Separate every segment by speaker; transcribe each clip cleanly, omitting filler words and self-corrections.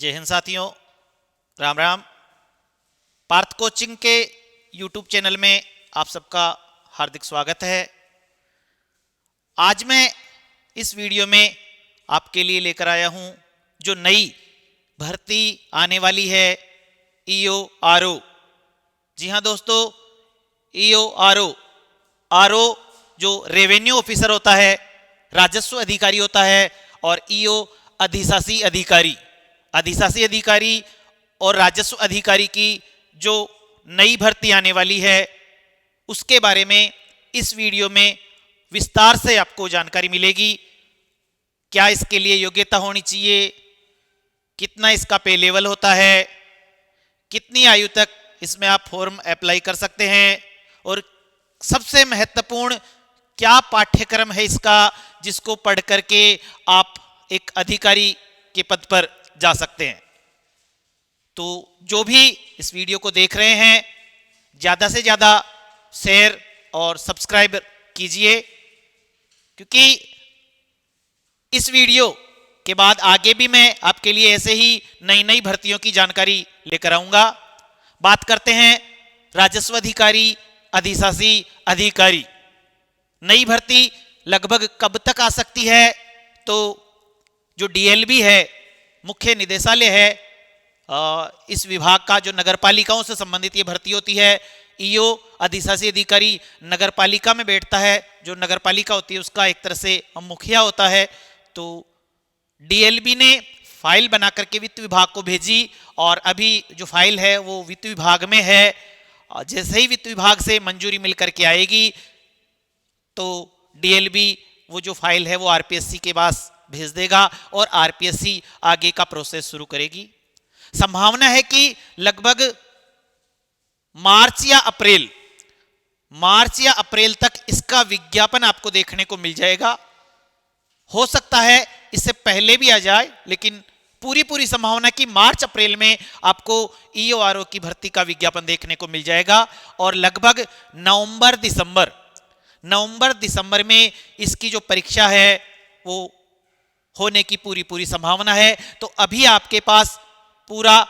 Speaker 1: जय हिंद साथियों, राम राम। पार्थ कोचिंग के यूट्यूब चैनल में आप सबका हार्दिक स्वागत है। आज मैं इस वीडियो में आपके लिए लेकर आया हूं जो नई भर्ती आने वाली है, ईओ आरओ। जी हां दोस्तों, ईओ आरओ जो रेवेन्यू ऑफिसर होता है, राजस्व अधिकारी होता है, और ईओ अधिशासी अधिकारी और राजस्व अधिकारी की जो नई भर्ती आने वाली है उसके बारे में इस वीडियो में विस्तार से आपको जानकारी मिलेगी। क्या इसके लिए योग्यता होनी चाहिए, कितना इसका पे लेवल होता है, कितनी आयु तक इसमें आप फॉर्म अप्लाई कर सकते हैं, और सबसे महत्वपूर्ण क्या पाठ्यक्रम है इसका जिसको पढ़ करके आप एक अधिकारी के पद पर जा सकते हैं। तो जो भी इस वीडियो को देख रहे हैं, ज्यादा से ज्यादा शेयर और सब्सक्राइब कीजिए, क्योंकि इस वीडियो के बाद आगे भी मैं आपके लिए ऐसे ही नई भर्तियों की जानकारी लेकर आऊंगा। बात करते हैं राजस्व अधिकारी, अधिशासी अधिकारी। नई भर्ती लगभग कब तक आ सकती है? तो जो डीएलबी है, मुख्य निदेशालय है, इस विभाग का जो नगरपालिकाओं से संबंधित ये भर्ती होती है, ईओ अधिशासी अधिकारी नगरपालिका में बैठता है। जो नगरपालिका होती है उसका एक तरह से मुखिया होता है। तो डीएलबी ने फाइल बना करके वित्त विभाग को भेजी, और अभी जो फाइल है वो वित्त विभाग में है। जैसे ही वित्त विभाग से मंजूरी मिलकर के आएगी तो डीएलबी वो जो फाइल है वो आरपीएससी के पास भेज देगा, और आरपीएससी आगे का प्रोसेस शुरू करेगी। संभावना है कि लगभग मार्च या अप्रैल तक इसका विज्ञापन आपको देखने को मिल जाएगा। हो सकता है इससे पहले भी आ जाए, लेकिन पूरी संभावना कि मार्च अप्रैल में आपको ईओ आरओ की भर्ती का विज्ञापन देखने को मिल जाएगा, और लगभग नवंबर दिसंबर में इसकी जो परीक्षा है वो होने की पूरी संभावना है। तो अभी आपके पास पूरा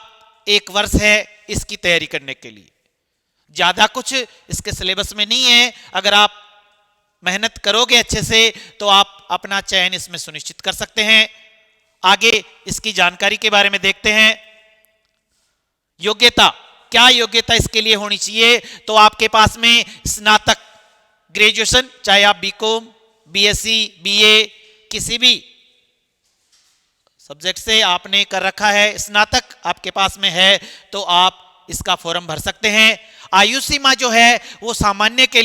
Speaker 1: 1 वर्ष है इसकी तैयारी करने के लिए। ज्यादा कुछ इसके सिलेबस में नहीं है। अगर आप मेहनत करोगे अच्छे से तो आप अपना चयन इसमें सुनिश्चित कर सकते हैं। आगे इसकी जानकारी के बारे में देखते हैं। योग्यता, क्या योग्यता इसके लिए होनी चाहिए? तो आपके पास में स्नातक, ग्रेजुएशन, चाहे आप बीकॉम, बीएससी, बीए, किसी भी सब्जेक्ट से आपने कर रखा है, स्नातक आपके पास में है, तो आप इसका फॉर्म भर सकते हैं। आयु सीमा जो है वो सामान्य के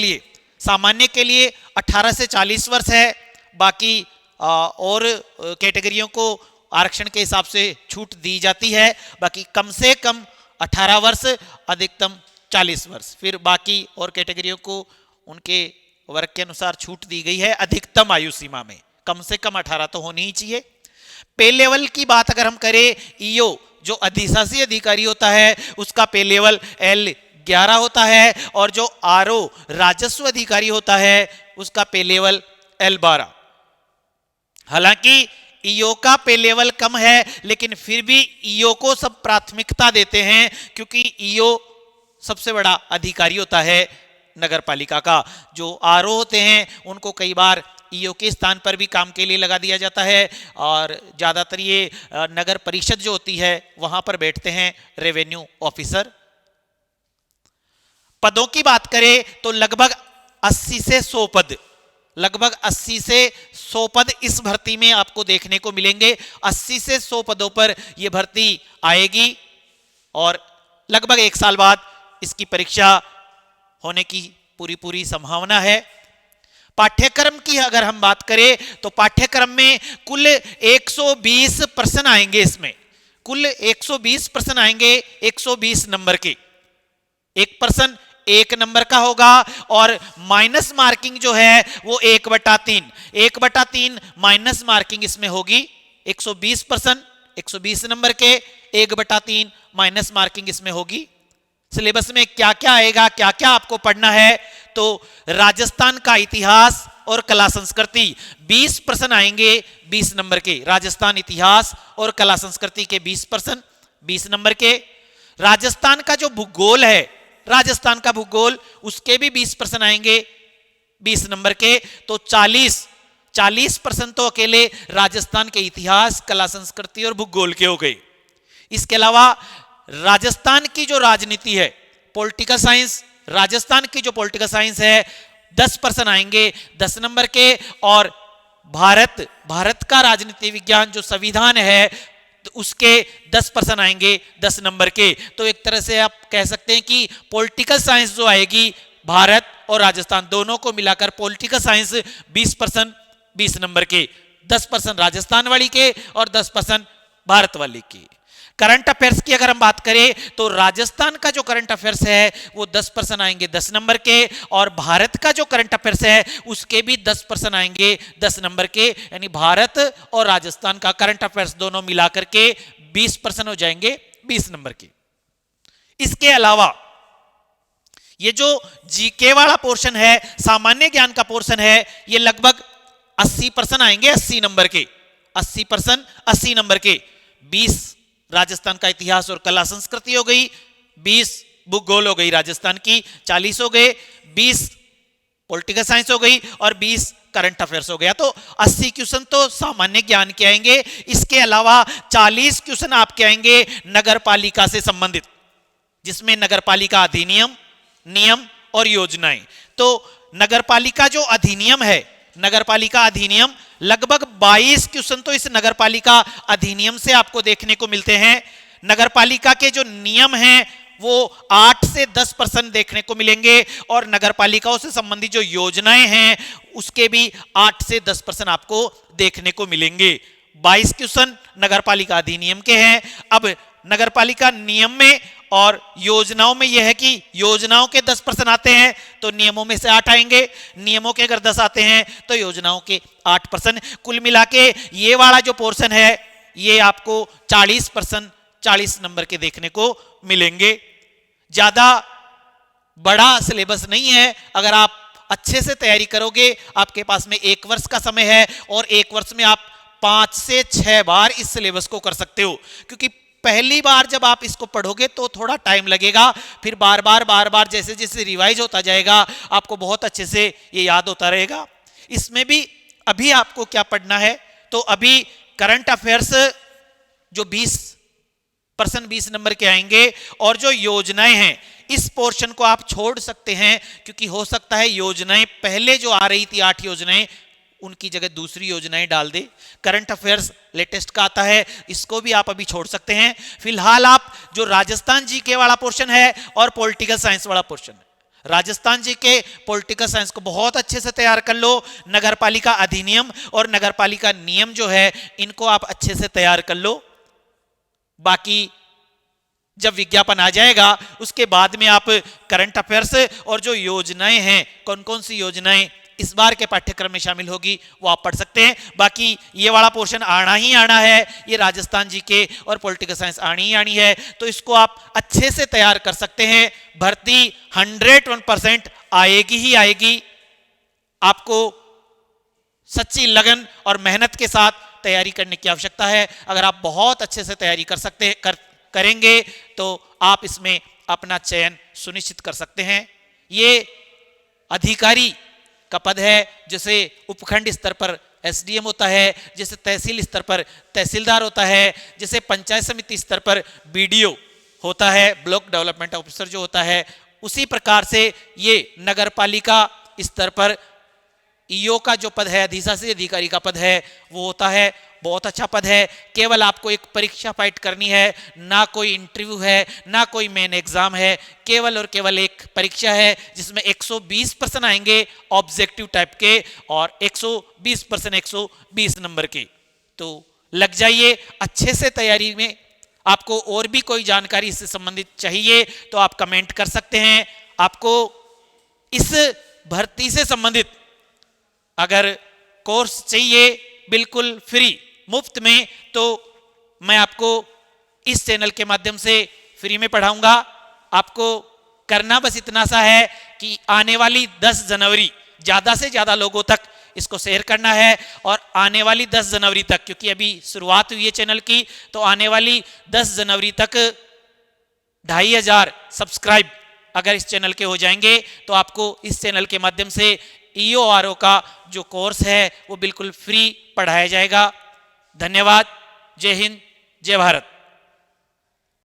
Speaker 1: लिए 18 से 40 वर्ष है। बाकी और कैटेगरियों को आरक्षण के हिसाब से छूट दी जाती है। बाकी कम से कम 18 वर्ष, अधिकतम 40 वर्ष। फिर बाकी और कैटेगरियों को उनके वर्ग के अनुसार छूट दी गई है। अधिकतम आयु सीमा में कम से कम 18 तो होनी ही चाहिए। पे लेवल की बात अगर हम करें, ईओ जो अधिशासी अधिकारी होता है उसका पे लेवल L11 होता है, और जो आरओ राजस्व अधिकारी होता है उसका पे लेवल L12। हालांकि ईओ का पे लेवल कम है, लेकिन फिर भी ईओ को सब प्राथमिकता देते हैं, क्योंकि ईओ सबसे बड़ा अधिकारी होता है नगरपालिका का। जो आरओ होते हैं उनको कई बार ईओ के स्थान पर भी काम के लिए लगा दिया जाता है, और ज्यादातर ये नगर परिषद जो होती है वहां पर बैठते हैं रेवेन्यू ऑफिसर। पदों की बात करें तो लगभग 80 से 100 पद इस भर्ती में आपको देखने को मिलेंगे। 80 से 100 पदों पर यह भर्ती आएगी, और लगभग 1 साल बाद इसकी परीक्षा होने की पूरी संभावना है। पाठ्यक्रम की अगर हम बात करें तो पाठ्यक्रम में कुल 120 प्रश्न आएंगे। इसमें कुल 120 प्रश्न आएंगे, 120 नंबर के। एक प्रश्न 1 नंबर का होगा, और माइनस मार्किंग जो है वो 1/3 माइनस मार्किंग इसमें होगी। 120 प्रश्न 120 नंबर के, 1/3 माइनस मार्किंग इसमें होगी। सिलेबस में क्या क्या आएगा, क्या क्या आपको पढ़ना है, तो राजस्थान का इतिहास और कला संस्कृति 20 प्रश्न आएंगे 20 नंबर के। राजस्थान इतिहास और कला संस्कृति के 20 प्रश्न 20 नंबर के। राजस्थान का जो भूगोल है, राजस्थान का भूगोल, उसके भी 20 प्रश्न आएंगे 20 नंबर के। तो 40 प्रश्न तो अकेले राजस्थान के इतिहास, कला संस्कृति और भूगोल के हो गए। इसके अलावा राजस्थान की जो राजनीति है, पॉलिटिकल साइंस, राजस्थान की जो पॉलिटिकल साइंस है 10 प्रश्न आएंगे 10 नंबर के। और भारत का राजनीति विज्ञान जो संविधान है तो उसके 10 प्रश्न आएंगे 10 नंबर के। तो एक तरह से आप कह सकते हैं कि पॉलिटिकल साइंस जो आएगी भारत और राजस्थान दोनों को मिलाकर पॉलिटिकल साइंस 20 प्रश्न 20 नंबर के, 10 प्रश्न राजस्थान वाली के और 10 प्रश्न भारत वाली के। करंट अफेयर्स की अगर हम बात करें तो राजस्थान का जो करंट अफेयर्स है वो 10 प्रश्न आएंगे 10 नंबर के, और भारत का जो करंट अफेयर्स है उसके भी 10 प्रश्न आएंगे 10 नंबर के। यानी भारत और राजस्थान का करंट अफेयर्स दोनों मिलाकर के 20 प्रश्न हो जाएंगे 20 नंबर के। इसके अलावा ये जो जीके वाला पोर्शन है, सामान्य ज्ञान का पोर्शन है, ये लगभग 80 प्रश्न आएंगे 80 नंबर के। 80 प्रश्न 80 नंबर के। 20 राजस्थान का इतिहास और कला संस्कृति हो गई, 20 भूगोल हो गई राजस्थान की, 40 हो गए, 20 पॉलिटिकल साइंस हो गई और 20 करंट अफेयर्स हो गया। तो 80 क्वेश्चन तो सामान्य ज्ञान के आएंगे। इसके अलावा 40 क्वेश्चन आपके आएंगे नगरपालिका से संबंधित, जिसमें नगरपालिका अधिनियम, नियम और योजनाएं। तो नगरपालिका जो अधिनियम है, नगरपालिका अधिनियम, लगभग 22 क्वेश्चन तो इस नगरपालिका अधिनियम से आपको देखने को मिलते हैं। नगरपालिका के जो नियम हैं वो 8 से 10 प्रश्न देखने को मिलेंगे, और नगरपालिकाओं से संबंधित जो योजनाएं हैं उसके भी 8 से 10 प्रश्न आपको देखने को मिलेंगे। 22 क्वेश्चन नगरपालिका अधिनियम के हैं। अब नगरपालिका नियम में और योजनाओं में यह है कि योजनाओं के 10 प्रश्न आते हैं तो नियमों में से 8 आएंगे, नियमों के अगर 10 आते हैं तो योजनाओं के 8 प्रश्न। कुल मिला के ये वाला जो पोर्शन है ये आपको 40 प्रश्न 40 नंबर के देखने को मिलेंगे। ज्यादा बड़ा सिलेबस नहीं है। अगर आप अच्छे से तैयारी करोगे, आपके पास में 1 वर्ष का समय है और 1 वर्ष में आप 5 से 6 बार इस सिलेबस को कर सकते हो। क्योंकि पहली बार जब आप इसको पढ़ोगे तो थोड़ा टाइम लगेगा, फिर बार बार जैसे जैसे रिवाइज होता जाएगा आपको बहुत अच्छे से ये याद होता रहेगा। इसमें भी अभी आपको क्या पढ़ना है, तो अभी करंट अफेयर्स जो 20 प्रश्न 20 नंबर के आएंगे, और जो योजनाएं हैं इस पोर्शन को आप छोड़ सकते हैं, क्योंकि हो सकता है योजनाएं पहले जो आ रही थी 8 योजनाएं उनकी जगह दूसरी योजनाएं डाल दे। करंट अफेयर्स लेटेस्ट का आता है, इसको भी आप अभी छोड़ सकते हैं। फिलहाल आप जो राजस्थान जीके वाला पोर्शन है और पॉलिटिकल साइंस वाला पोर्शन है, राजस्थान जीके पॉलिटिकल साइंस को बहुत अच्छे से तैयार कर लो। नगरपालिका अधिनियम और नगरपालिका नियम जो है इनको आप अच्छे से तैयार कर लो। बाकी जब विज्ञापन आ जाएगा उसके बाद में आप करंट अफेयर्स और जो योजनाएं हैं, कौन कौन सी योजनाएं इस बार के पाठ्यक्रम में शामिल होगी वो आप पढ़ सकते हैं। बाकी ये वाला पोर्शन आना ही आना है, ये राजस्थान जीके और पॉलिटिकल साइंस आनी ही आनी है, तो इसको आप अच्छे से तैयार कर सकते हैं। भर्ती 101% आएगी ही आएगी। आपको सच्ची लगन और मेहनत के साथ तैयारी करने की आवश्यकता है। अगर आप बहुत अच्छे से तैयारी करेंगे तो आप इसमें अपना चयन सुनिश्चित कर सकते हैं। ये अधिकारी का पद है, जैसे उपखंड स्तर पर एसडीएम होता है, जैसे तहसील स्तर पर तहसीलदार होता है, जैसे पंचायत समिति स्तर पर बीडीओ होता है, ब्लॉक डेवलपमेंट ऑफिसर जो होता है, उसी प्रकार से ये नगरपालिका स्तर पर ईओ का जो पद है, अधिशासी अधिकारी का पद है, वो होता है। बहुत अच्छा पद है। केवल आपको एक परीक्षा फाइट करनी है, ना कोई इंटरव्यू है, ना कोई मेन एग्जाम है, केवल और केवल एक परीक्षा है जिसमें 120 प्रश्न आएंगे ऑब्जेक्टिव टाइप के और 120 प्रश्न 120 नंबर के। तो लग जाइए अच्छे से तैयारी में। आपको और भी कोई जानकारी इससे संबंधित चाहिए तो आप कमेंट कर सकते हैं। आपको इस भर्ती से संबंधित अगर कोर्स चाहिए बिल्कुल फ्री मुफ्त में, तो मैं आपको इस चैनल के माध्यम से फ्री में पढ़ाऊंगा। आपको करना बस इतना सा है कि आने वाली 10 जनवरी ज्यादा से ज्यादा लोगों तक इसको शेयर करना है, और आने वाली 10 जनवरी तक, क्योंकि अभी शुरुआत हुई है चैनल की, तो आने वाली 10 जनवरी तक 2500 सब्सक्राइब अगर इस चैनल के हो जाएंगे तो आपको इस चैनल के माध्यम से EORO का जो कोर्स है वो बिल्कुल फ्री पढ़ाया जाएगा। धन्यवाद। जय हिंद, जय भारत।